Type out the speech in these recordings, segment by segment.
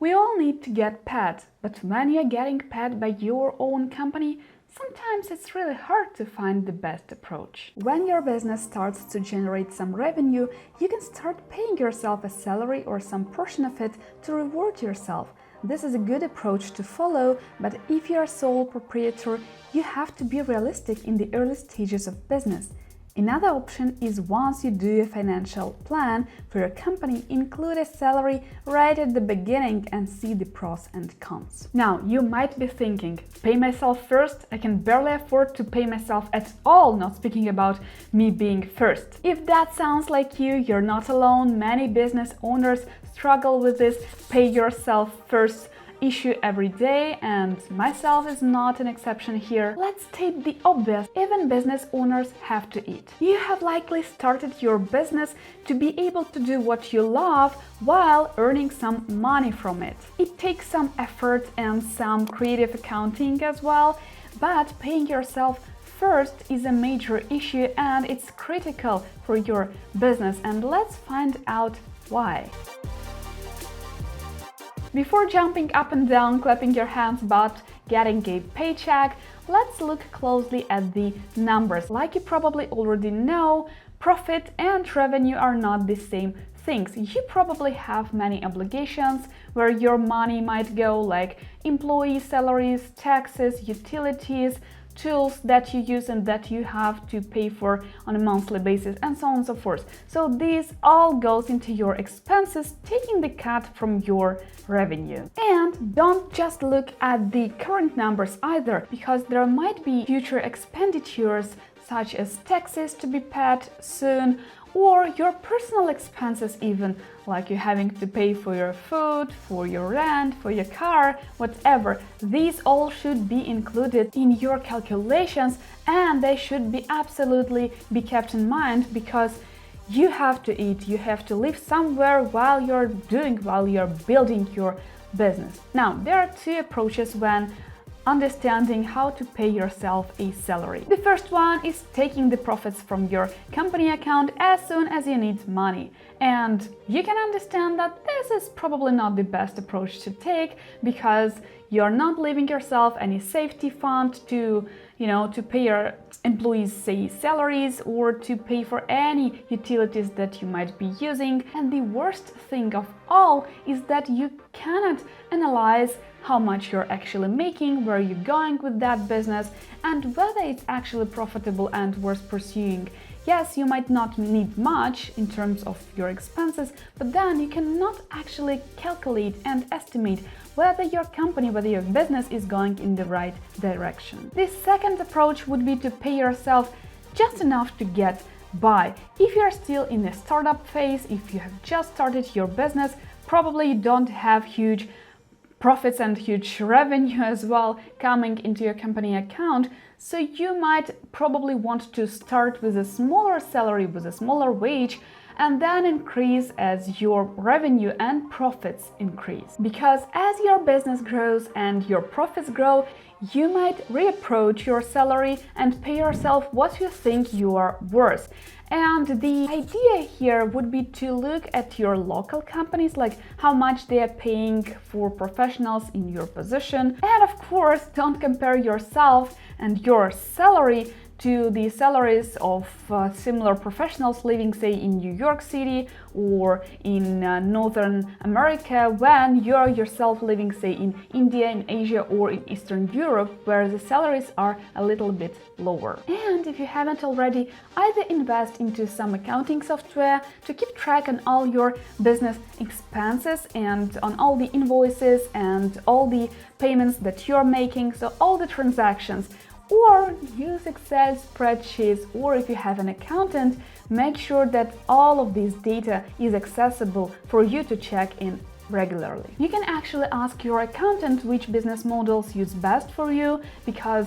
We all need to get paid, but when you're getting paid by your own company, sometimes it's really hard to find the best approach. When your business starts to generate some revenue, you can start paying yourself a salary or some portion of it to reward yourself. This is a good approach to follow, but if you're a sole proprietor, you have to be realistic in the early stages of business. Another option is once you do a financial plan for your company, include a salary right at the beginning and see the pros and cons. Now, you might be thinking, pay myself first? I can barely afford to pay myself at all, not speaking about me being first. If that sounds like you, you're not alone. Many business owners struggle with this pay yourself first issue every day, and myself is not an exception here. Let's state the obvious, even business owners have to eat. You have likely started your business to be able to do what you love while earning some money from it. It takes some effort and some creative accounting as well, but paying yourself first is a major issue and it's critical for your business, and let's find out why. Before jumping up and down, clapping your hands about getting a paycheck, let's look closely at the numbers. Like you probably already know, profit and revenue are not the same things. You probably have many obligations where your money might go, like employee salaries, taxes, utilities, tools that you use and that you have to pay for on a monthly basis, and so on and so forth. So this all goes into your expenses, taking the cut from your revenue. And don't just look at the current numbers either, because there might be future expenditures such as taxes to be paid soon, or your personal expenses even, like you having to pay for your food, for your rent, for your car, whatever. These all should be included in your calculations, and they should be absolutely be kept in mind, because you have to eat, you have to live somewhere while you're building your business. Now, there are two approaches when understanding how to pay yourself a salary. The first one is taking the profits from your company account as soon as you need money. And you can understand that this is probably not the best approach to take, because you're not leaving yourself any safety fund to pay your employees, say, salaries, or to pay for any utilities that you might be using. And the worst thing of all is that you cannot analyze how much you're actually making, where you're going with that business, and whether it's actually profitable and worth pursuing. Yes, you might not need much in terms of your expenses, but then you cannot actually calculate and estimate whether your company, whether your business is going in the right direction. The second approach would be to pay yourself just enough to get by. If you're still in the startup phase, if you have just started your business, probably you don't have huge profits and huge revenue as well coming into your company account. So you might probably want to start with a smaller salary, with a smaller wage, and then increase as your revenue and profits increase. Because as your business grows and your profits grow, you might reapproach your salary and pay yourself what you think you are worth. And the idea here would be to look at your local companies, like how much they are paying for professionals in your position. And of course, don't compare yourself and your salary to the salaries of similar professionals living, say, in New York City or in Northern America, when you're yourself living, say, in India, in Asia, or in Eastern Europe, where the salaries are a little bit lower. And if you haven't already, either invest into some accounting software to keep track on all your business expenses and on all the invoices and all the payments that you're making, so all the transactions. Or use Excel spreadsheets, or if you have an accountant, make sure that all of this data is accessible for you to check in regularly. You can actually ask your accountant which business models use best for you, because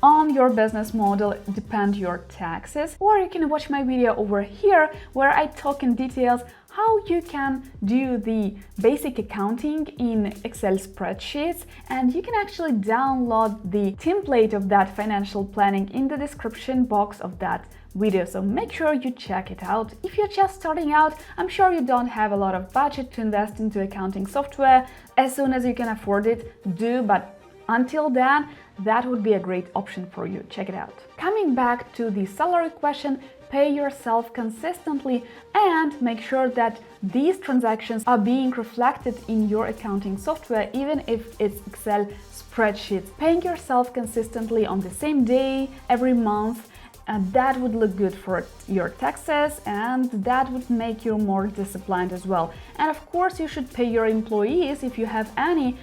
on your business model depend your taxes. Or you can watch my video over here where I talk in details how you can do the basic accounting in Excel spreadsheets, and you can actually download the template of that financial planning in the description box of that video, so make sure you check it out. If you're just starting out, I'm sure you don't have a lot of budget to invest into accounting software. As soon as you can afford it, do, but until then, that would be a great option for you. Check it out. Coming back to the salary question, pay yourself consistently and make sure that these transactions are being reflected in your accounting software, even if it's Excel spreadsheets. Paying yourself consistently on the same day, every month, and that would look good for your taxes, and that would make you more disciplined as well. And of course, you should pay your employees, if you have any,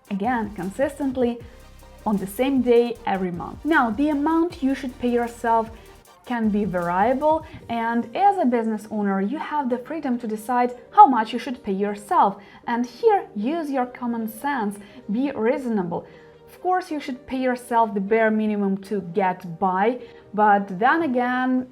again, consistently on the same day every month. Now, the amount you should pay yourself can be variable, and as a business owner, you have the freedom to decide how much you should pay yourself. And here, use your common sense, be reasonable. Of course, you should pay yourself the bare minimum to get by, but then again,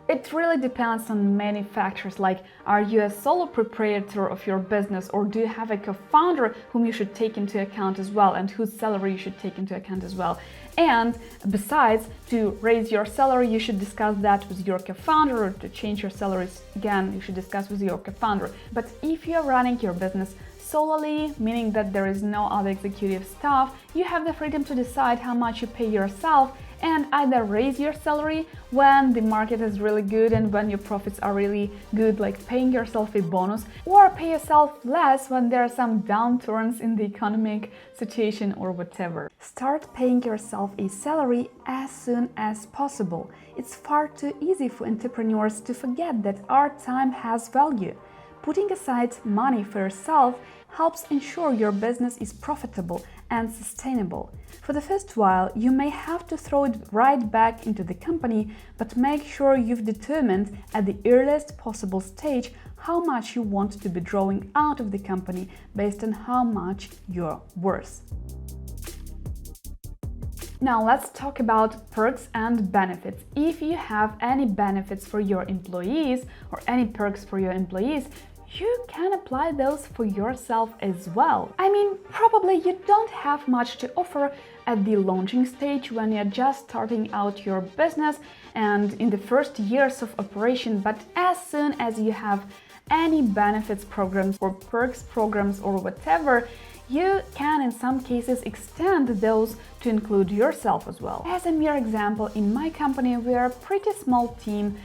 it really depends on many factors, like are you a solo proprietor of your business, or do you have a co-founder whom you should take into account as well, and whose salary you should take into account as well. And besides, to raise your salary, you should discuss that with your co-founder, or to change your salaries, again, you should discuss with your co-founder. But if you're running your business solely, meaning that there is no other executive staff, you have the freedom to decide how much you pay yourself, and either raise your salary when the market is really good and when your profits are really good, like paying yourself a bonus, or pay yourself less when there are some downturns in the economic situation or whatever. Start paying yourself a salary as soon as possible. It's far too easy for entrepreneurs to forget that our time has value. Putting aside money for yourself helps ensure your business is profitable and sustainable. For the first while, you may have to throw it right back into the company, but make sure you've determined at the earliest possible stage how much you want to be drawing out of the company based on how much you're worth. Now let's talk about perks and benefits. If you have any benefits for your employees or any perks for your employees, you can apply those for yourself as well. I mean, probably you don't have much to offer at the launching stage when you're just starting out your business and in the first years of operation, but as soon as you have any benefits programs or perks programs or whatever, you can in some cases extend those to include yourself as well. As a mere example, in my company, we are a pretty small team,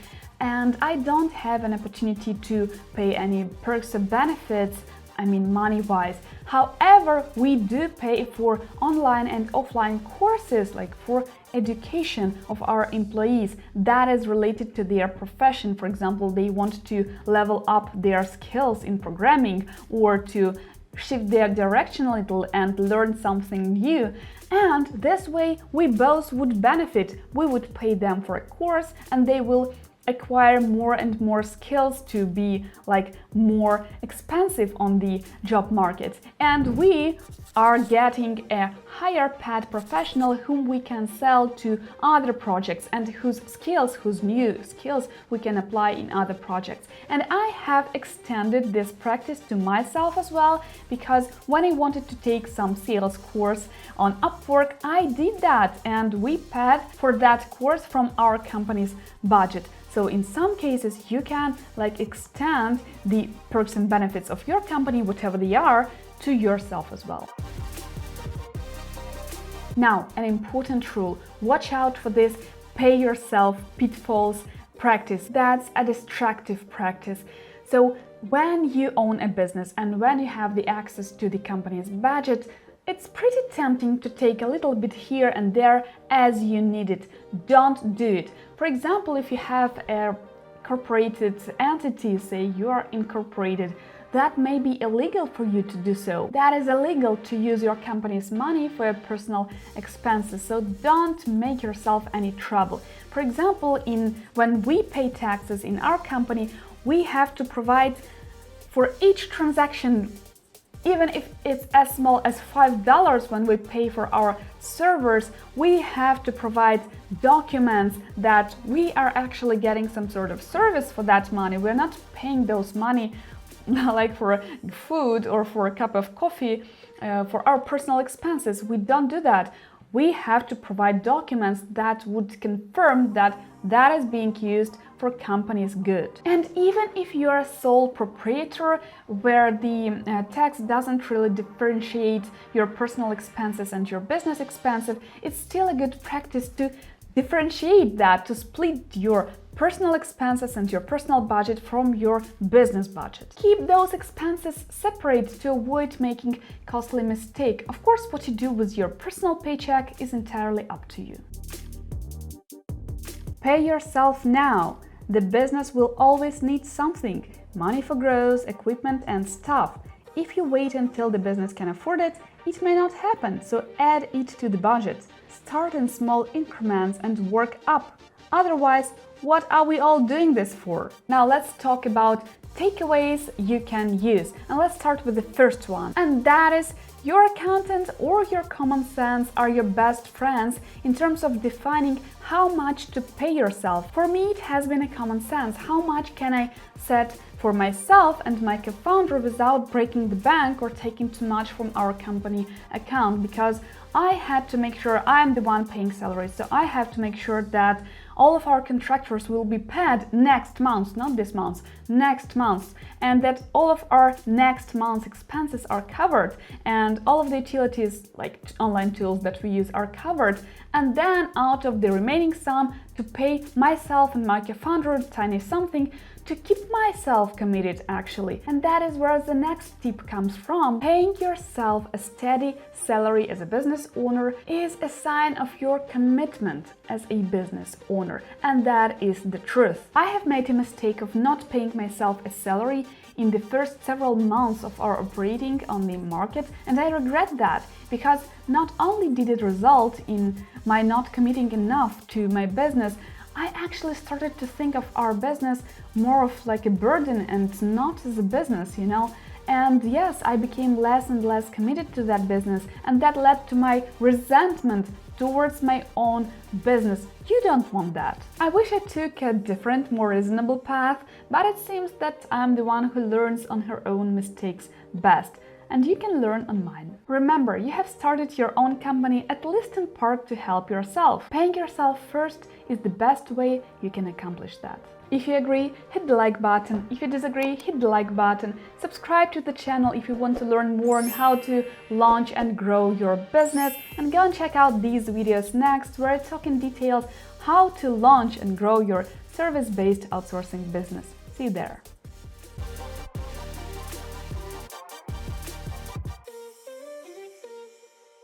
and I don't have an opportunity to pay any perks or benefits, I mean money-wise. However, we do pay for online and offline courses, like for education of our employees that is related to their profession. For example, they want to level up their skills in programming or to shift their direction a little and learn something new. And this way, we both would benefit. We would pay them for a course and they will acquire more and more skills to be like more expensive on the job market, and we are getting a higher paid professional whom we can sell to other projects and whose new skills we can apply in other projects. And I have extended this practice to myself as well, because when I wanted to take some sales course on Upwork, I did that and we paid for that course from our company's budget. So in some cases, you can extend the perks and benefits of your company, whatever they are, to yourself as well. Now, an important rule, watch out for this pay yourself pitfalls practice. That's a destructive practice. So when you own a business and when you have the access to the company's budget, it's pretty tempting to take a little bit here and there as you need it. Don't do it. For example, if you have a corporated entity, say you are incorporated, that may be illegal for you to do so. That is illegal to use your company's money for your personal expenses, so don't make yourself any trouble. For example, when we pay taxes in our company, we have to provide for each transaction, even if it's as small as $5 when we pay for our servers, we have to provide documents that we are actually getting some sort of service for that money. We're not paying those money like for food or for a cup of coffee for our personal expenses. We don't do that. we have to provide documents that would confirm that that is being used for company's good. And even if you're a sole proprietor, where the tax doesn't really differentiate your personal expenses and your business expenses, it's still a good practice to differentiate that, to split your personal expenses and your personal budget from your business budget. Keep those expenses separate to avoid making costly mistake. Of course, what you do with your personal paycheck is entirely up to you. Pay yourself now. The business will always need something: money for growth, equipment, and staff. If you wait until the business can afford it, it may not happen, so add it to the budget. Start in small increments and work up. Otherwise, what are we all doing this for? Now let's talk about takeaways you can use. And let's start with the first one. And that is, your accountant or your common sense are your best friends in terms of defining how much to pay yourself. For me, it has been a common sense. How much can I set for myself and my co-founder without breaking the bank or taking too much from our company account? Because I had to make sure I'm the one paying salaries, so I have to make sure that all of our contractors will be paid next month, not this month, next month, and that all of our next month's expenses are covered, and all of the utilities like online tools that we use are covered, and then out of the remaining sum to pay myself and my co-founder a tiny something to keep myself committed actually. And that is where the next tip comes from. Paying yourself a steady salary as a business owner is a sign of your commitment as a business owner, and that is the truth. I have made a mistake of not paying myself a salary in the first several months of our operating on the market, and I regret that, because not only did it result in my not committing enough to my business, I actually started to think of our business more of like a burden and not as a business, you know? And yes, I became less and less committed to that business, and that led to my resentment towards my own business. You don't want that. I wish I took a different, more reasonable path, but it seems that I'm the one who learns on her own mistakes best, and you can learn on mine. Remember, you have started your own company at least in part to help yourself. Paying yourself first is the best way you can accomplish that. If you agree, hit the like button. If you disagree, hit the like button. Subscribe to the channel if you want to learn more on how to launch and grow your business. And go and check out these videos next, where I talk in detail how to launch and grow your service-based outsourcing business. See you there.